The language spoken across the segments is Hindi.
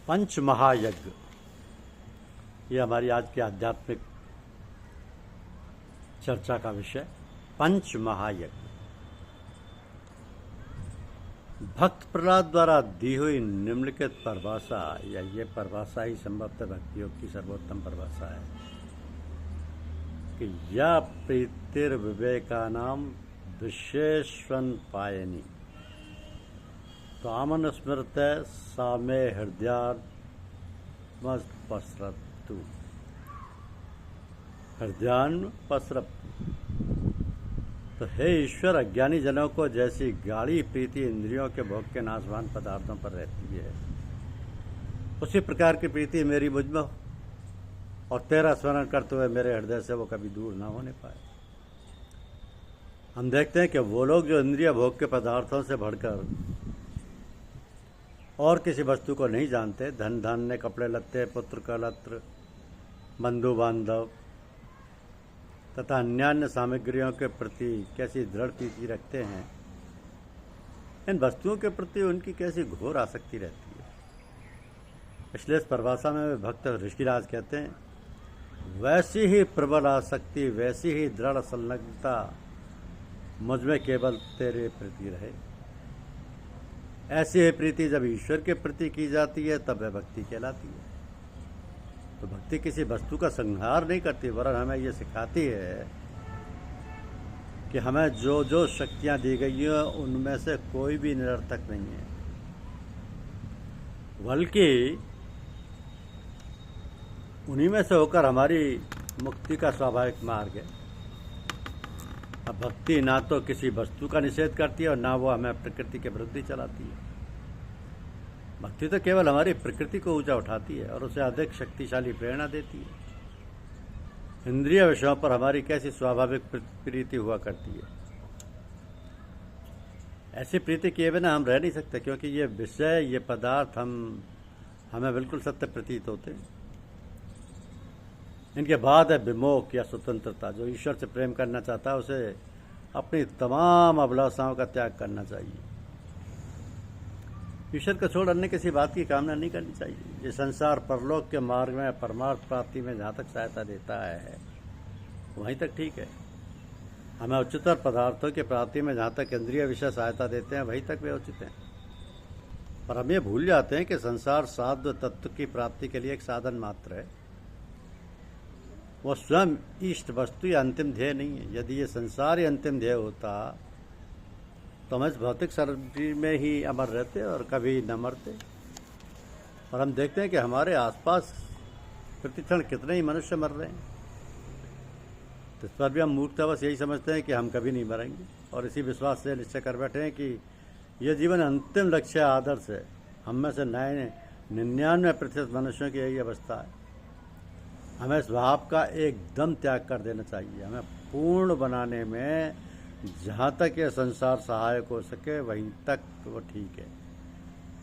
पंच महायज्ञ, ये हमारी आज की आध्यात्मिक चर्चा का विषय। पंच महायज्ञ। भक्त प्रहलाद द्वारा दी हुई निम्नलिखित परिभाषा, या ये परिभाषा ही संभवतः भक्ति योग की सर्वोत्तम परिभाषा है कि या प्रीतिर्विवेकानाम विशेषण पायनी तामन स्मृत सामे हृदयात्मस्पसरतु। हृदयान पसरत। तो हे ईश्वर, अज्ञानी जनों को जैसी गाढ़ी प्रीति इंद्रियों के भोग के नाशवान पदार्थों पर रहती है, उसी प्रकार की प्रीति मेरी मुझ में हो और तेरा स्मरण करते हुए मेरे हृदय से वो कभी दूर ना होने पाए। हम देखते हैं कि वो लोग जो इंद्रिय भोग के पदार्थों से बढ़कर और किसी वस्तु को नहीं जानते, धन धान्य, कपड़े लत्ते, पुत्र कलत्र, बंधु बांधव तथा अन्यान्य सामग्रियों के प्रति कैसी दृढ़ प्रीति रखते हैं, इन वस्तुओं के प्रति उनकी कैसी घोर आसक्ति रहती है। इसलिए इस परिभाषा में भक्त ऋषिराज कहते हैं, वैसी ही प्रबल आसक्ति, वैसी ही दृढ़ संलग्नता मुझ में केवल तेरे प्रति रहे। ऐसी ही प्रीति जब ईश्वर के प्रति की जाती है तब वह भक्ति कहलाती है। तो भक्ति किसी वस्तु का संहार नहीं करती, वरन हमें यह सिखाती है कि हमें जो जो शक्तियां दी गई हैं उनमें से कोई भी निरर्थक नहीं है, बल्कि उन्हीं में से होकर हमारी मुक्ति का स्वाभाविक मार्ग है। अब भक्ति ना तो किसी वस्तु का निषेध करती है और ना वो हमें प्रकृति के विरुद्ध ही चलाती है। भक्ति तो केवल हमारी प्रकृति को ऊंचा उठाती है और उसे अधिक शक्तिशाली प्रेरणा देती है। इंद्रिय विषयों पर हमारी कैसी स्वाभाविक प्रीति हुआ करती है, ऐसी प्रीति किए बिना हम रह नहीं सकते, क्योंकि ये विषय, ये पदार्थ हमें बिल्कुल सत्य प्रतीत होते हैं। इनके बाद है विमोह या स्वतंत्रता। जो ईश्वर से प्रेम करना चाहता है उसे अपनी तमाम अभिलाषाओं का त्याग करना चाहिए। ईश्वर को छोड़ अन्य किसी बात की कामना नहीं करनी चाहिए। ये संसार परलोक के मार्ग में परमार्थ प्राप्ति में जहाँ तक सहायता देता है वहीं तक ठीक है। हमें उच्चतर पदार्थों की प्राप्ति में जहाँ तक इंद्रिय विषय सहायता देते हैं वहीं तक वे उचित हैं। पर हम ये भूल जाते हैं कि संसार साध्य तत्व की प्राप्ति के लिए एक साधन मात्र है, वो स्वयं इष्ट वस्तु या अंतिम ध्येय नहीं है। यदि ये संसार ही अंतिम ध्येय होता तो हम इस भौतिक शरीर में ही अमर रहते और कभी न मरते। और हम देखते हैं कि हमारे आसपास प्रतिक्षण कितने ही मनुष्य मर रहे हैं। तो इस पर भी हम मूर्खतावश यही समझते हैं कि हम कभी नहीं मरेंगे और इसी विश्वास से निश्चय कर बैठे हैं कि यह जीवन अंतिम लक्ष्य आदर्श है। हम में से 99% मनुष्यों की यही अवस्था है। हमें इस भाव का एकदम त्याग कर देना चाहिए। हमें पूर्ण बनाने में जहाँ तक ये संसार सहायक हो सके वहीं तक वो ठीक है,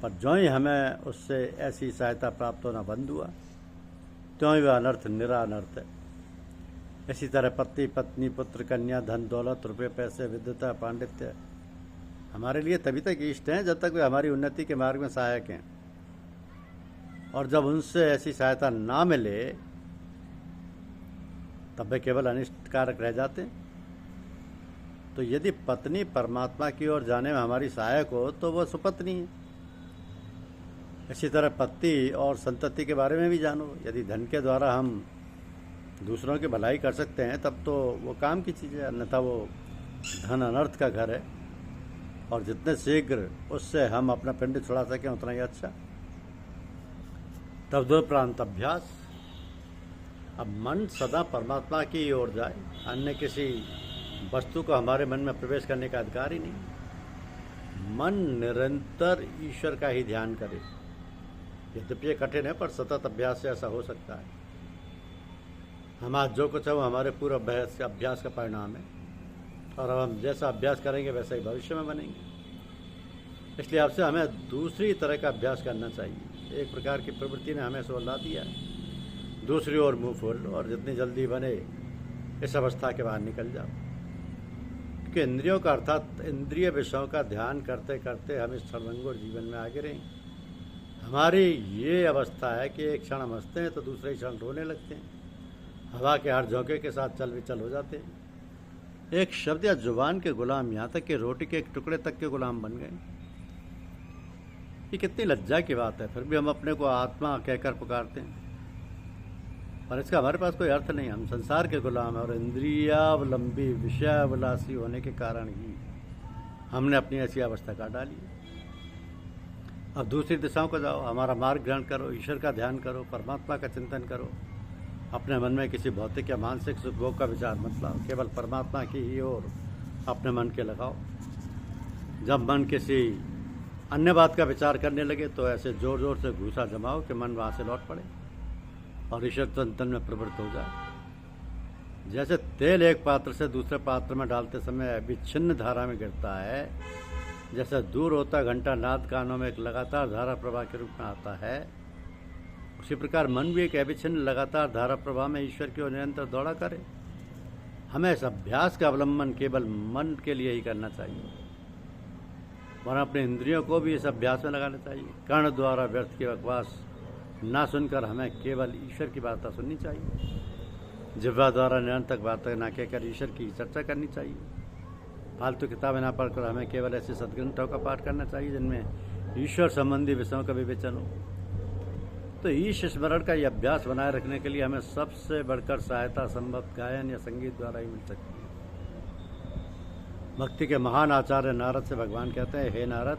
पर जो ही हमें उससे ऐसी सहायता प्राप्त होना बंद हुआ त्यों ही वह अनर्थ निरानर्थ है। इसी तरह पति पत्नी, पुत्र कन्या, धन दौलत, रुपये पैसे, विद्वता, पांडित्य हमारे लिए तभी तक इष्ट हैं जब तक वे हमारी उन्नति के मार्ग में सहायक हैं, और जब उनसे ऐसी सहायता ना मिले तब वे केवल अनिष्ट कारक रह जाते हैं। तो यदि पत्नी परमात्मा की ओर जाने में हमारी सहायक हो तो वह सुपत्नी है। इसी तरह पति और संतति के बारे में भी जानो। यदि धन के द्वारा हम दूसरों की भलाई कर सकते हैं तब तो वो काम की चीज़ है, अन्यथा वो धन अनर्थ का घर है, और जितने शीघ्र उससे हम अपना पिंड छुड़ा सकें उतना ही अच्छा। तब 2 प्रांत अभ्यास। अब मन सदा परमात्मा की ओर जाए, अन्य किसी वस्तु को हमारे मन में प्रवेश करने का अधिकार ही नहीं। मन निरंतर ईश्वर का ही ध्यान करे। यद्यपि ये कठिन है, पर सतत अभ्यास से ऐसा हो सकता है। हम आज जो कुछ है वो हमारे पूरे अभ्यास का परिणाम है, और अब हम जैसा अभ्यास करेंगे वैसा ही भविष्य में बनेंगे। इसलिए आपसे हमें दूसरी तरह का अभ्यास करना चाहिए। एक प्रकार की प्रवृत्ति ने हमें सोला दिया है, दूसरी ओर मुंह खोल लो और जितनी जल्दी बने इस अवस्था के बाहर निकल जाओ। कि इंद्रियों का अर्थात इंद्रिय विषयों का ध्यान करते करते हम इस क्षणभंगुर जीवन में आगे रहें। हमारी ये अवस्था है कि एक क्षण हम हंसते हैं तो दूसरे क्षण रोने लगते हैं, हवा के हर झोंके के साथ चल विचल हो जाते हैं। एक शब्द या जुबान के गुलाम, यहाँ तक कि रोटी के एक टुकड़े तक के गुलाम बन गए। ये कितनी लज्जा की बात है। फिर भी हम अपने को आत्मा कहकर पुकारते हैं, पर इसका हमारे पास कोई अर्थ नहीं। हम संसार के गुलाम हैं और इंद्रियावलंबी विषयाभिलाषी होने के कारण ही हमने अपनी ऐसी अवस्था काट डाली है। अब दूसरी दिशाओं को जाओ, हमारा मार्ग ग्रहण करो, ईश्वर का ध्यान करो, परमात्मा का चिंतन करो। अपने मन में किसी भौतिक या मानसिक सुख भोग का विचार मत लाओ, केवल परमात्मा की ही ओर अपने मन के लगाओ। जब मन किसी अन्य बात का विचार करने लगे तो ऐसे जोर जोर से घूसा जमाओ कि मन वहाँ से लौट पड़े और ईश्वर चिंतन में प्रवृत्त हो जाए। जैसे तेल एक पात्र से दूसरे पात्र में डालते समय विच्छिन्न धारा में गिरता है, जैसे दूर होता घंटा नाद कानों में एक लगातार धारा प्रवाह के रूप में आता है, उसी प्रकार मन भी एक अविच्छिन्न लगातार धारा प्रवाह में ईश्वर की ओर निरंतर दौड़ा करे। हमें इस अभ्यास का अवलंबन केवल मन के लिए ही करना चाहिए, वरना अपने इंद्रियों को भी इस अभ्यास में लगाना चाहिए। कर्ण द्वारा व्यर्थ की बकवास ना सुनकर हमें केवल ईश्वर की वार्ता सुननी चाहिए। जिह्वा द्वारा निरंतर वार्ता ना कहकर ईश्वर की चर्चा करनी चाहिए। फालतू किताबें ना पढ़कर हमें केवल ऐसे सदग्रंथों का पाठ करना चाहिए जिनमें ईश्वर संबंधी विषयों का विवेचन हो। तो ईश स्मरण का ये अभ्यास बनाए रखने के लिए हमें सबसे बढ़कर सहायता संभव गायन या संगीत द्वारा ही मिल सकती है। भक्ति के महान आचार्य नारद से भगवान कहते हैं, हे नारद,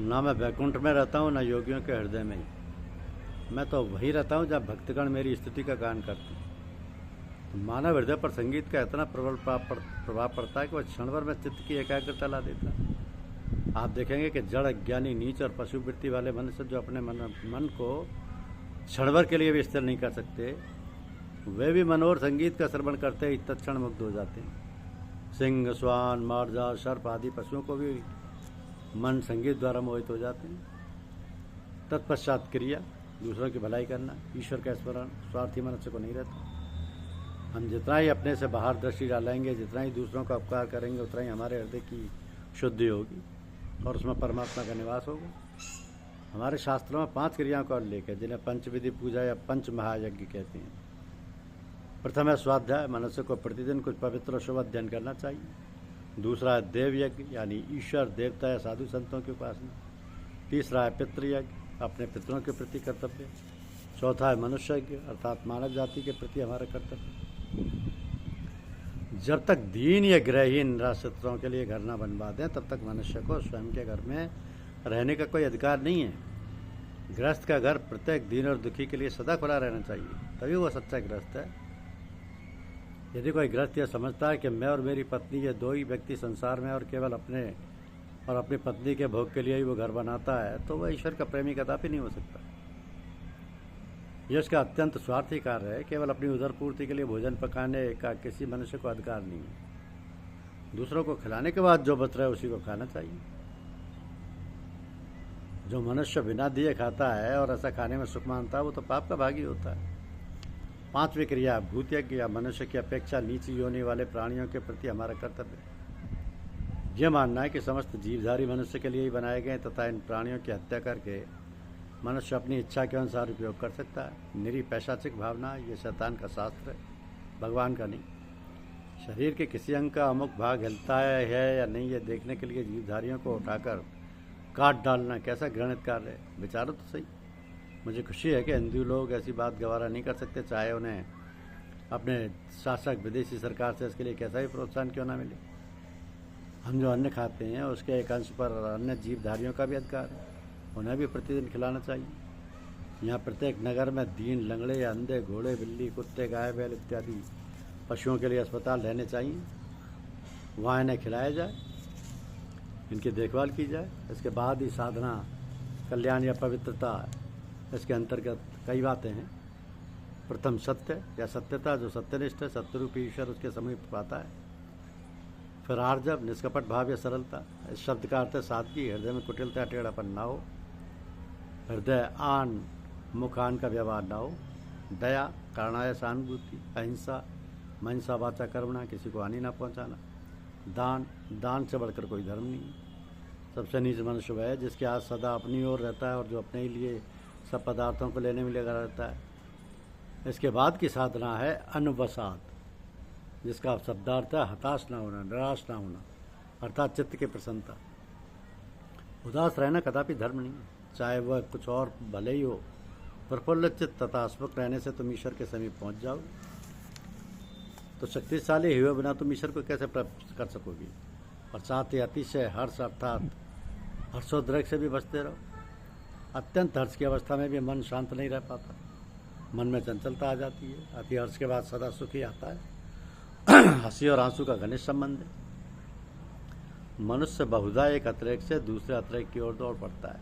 ना मैं वैकुंठ में रहता हूँ, ना योगियों के हृदय में ही। मैं तो वही रहता हूँ जब भक्तगण मेरी स्तुति का गान करते हैं। तो मानव हृदय पर संगीत का इतना प्रबल प्रभाव पड़ता है कि वह क्षण भर में चित्त की एकाग्रता ला देता है। आप देखेंगे कि जड़, अज्ञानी, नीच और पशुवृत्ति वाले मनुष्य जो अपने मन को क्षण भर के लिए भी स्थिर नहीं कर सकते, वे भी मनोहर संगीत का श्रवण करते ही तत्क्षण मुग्ध हो जाते हैं। सिंह, श्वान, मार्जा, सर्प आदि पशुओं को भी मन संगीत द्वारा मोहित हो जाते हैं। तत्पश्चात क्रिया, दूसरों की भलाई करना, ईश्वर का स्मरण स्वार्थी मनुष्य को नहीं रहता। हम जितना ही अपने से बाहर दृष्टि डालेंगे, जितना ही दूसरों का उपकार करेंगे, उतना ही हमारे हृदय की शुद्धि होगी और उसमें परमात्मा का निवास होगा। हमारे शास्त्रों में 5 क्रियाओं का उल्लेख है जिन्हें पंचविधि पूजा या पंच महायज्ञ कहते हैं। प्रथम है स्वाध्याय, मनुष्य को प्रतिदिन कुछ पवित्र और शुभ अध्ययन करना चाहिए। दूसरा है देव यज्ञ, यानी ईश्वर, देवता या साधु संतों की उपासना। तीसरा है पितृयज्ञ, अपने पितरों के प्रति कर्तव्य। चौथा है मनुष्य यज्ञ, अर्थात मानव जाति के प्रति हमारा कर्तव्य। जब तक दीन या गृहहीन निराश्रितों के लिए घर न बनवा दें, तब तक मनुष्य को स्वयं के घर में रहने का कोई अधिकार नहीं है। गृहस्थ का घर प्रत्येक दीन और दुखी के लिए सदा खुला रहना चाहिए, तभी वह सच्चा गृहस्थ है। यदि कोई गृहस्थ यह समझता है कि मैं और मेरी पत्नी, ये 2 ही व्यक्ति संसार में और केवल अपने और अपनी पत्नी के भोग के लिए ही वो घर बनाता है, तो वह ईश्वर का प्रेमी कदापि नहीं हो सकता। यह उसका अत्यंत स्वार्थी कार्य है। केवल अपनी उदर पूर्ति के लिए भोजन पकाने का किसी मनुष्य को अधिकार नहीं है। दूसरों को खिलाने के बाद जो बच रहा है उसी को खाना चाहिए। जो मनुष्य बिना दिए खाता है और ऐसा खाने में सुख मानता है, वो तो पाप का भागी होता है। 5वीं क्रिया भूत यज्ञ, या मनुष्य की अपेक्षा नीची योनि वाले प्राणियों के प्रति हमारा कर्तव्य है। यह मानना है कि समस्त जीवधारी मनुष्य के लिए ही बनाए गए तथा इन प्राणियों की हत्या करके मनुष्य अपनी इच्छा के अनुसार उपयोग कर सकता है। निरी पैशाचिक भावना ये शैतान का शास्त्र है, भगवान का नहीं। शरीर के किसी अंग का अमुक भाग हिलता है या नहीं, ये देखने के लिए जीवधारियों को उठाकर काट डालना कैसा घृणित कार्य है। विचारो तो सही। मुझे खुशी है कि हिंदू लोग ऐसी बात गवारा नहीं कर सकते, चाहे उन्हें अपने शासक विदेशी सरकार से इसके लिए कैसा भी प्रोत्साहन क्यों ना मिले। हम जो अन्न खाते हैं उसके एक अंश पर अन्य जीवधारियों का भी अधिकार है, उन्हें भी प्रतिदिन खिलाना चाहिए। यहाँ प्रत्येक नगर में दीन, लंगड़े या अंधे, घोड़े, बिल्ली, कुत्ते, गाय, बैल इत्यादि पशुओं के लिए अस्पताल रहने चाहिए। वहाँ इन्हें खिलाया जाए, इनकी देखभाल की जाए। इसके बाद ही साधना, कल्याण या पवित्रता, इसके अंतर्गत कई बातें हैं। प्रथम सत्य या सत्यता, जो सत्यनिष्ठ है, सत्यरूपी ईश्वर उसके समीप पाता है। फिर आर्जव, निष्कपट भाव या सरलता। इस शब्द का अर्थ है सादगी, हृदय में कुटिलता, टेढ़ापन ना हो। हृदय आन मुख आन का व्यवहार ना हो। दया, करुणा, सहानुभूति। अहिंसा, महिंसा वाचा कर्मणा, किसी को हानि ना पहुंचाना। दान, दान से बढ़कर कोई धर्म नहीं। सबसे नीच मनुष्य वह है जिसके हाथ सदा अपनी ओर रहता है और जो अपने ही लिए सब पदार्थों को लेने में लगा रहता है। इसके बाद की साधना है अनवसाद, जिसका शब्दार्थ है हताश ना होना, निराश ना होना, अर्थात चित्त की प्रसन्नता। उदास रहना कदापि धर्म नहीं है, चाहे वह कुछ और भले ही हो। प्रफुल्लित चित्त तथा स्मुख रहने से तुम ईश्वर के समीप पहुंच जाओ। तो शक्तिशाली हुए बिना तुम ईश्वर को कैसे प्राप्त कर सकोगी? और साथ ही अतिशय हर्ष अर्थात हर्षोद्रेक से भी बचते रहो। अत्यंत हर्ष की अवस्था में भी मन शांत नहीं रह पाता, मन में चंचलता आ जाती है। अति हर्ष के बाद सदा सुख ही आता है। हंसी और आंसू का घनिष्ठ संबंध है। मनुष्य बहुधा एक अतिरेक से दूसरे अतिरेक की ओर दौड़ पड़ता है।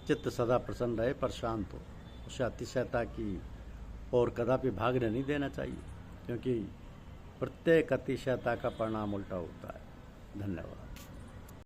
चित्त सदा प्रसन्न रहे पर शांत हो, उसे अतिशयता की ओर कदापि भागने नहीं देना चाहिए, क्योंकि प्रत्येक अतिशयता का परिणाम उल्टा होता है। धन्यवाद।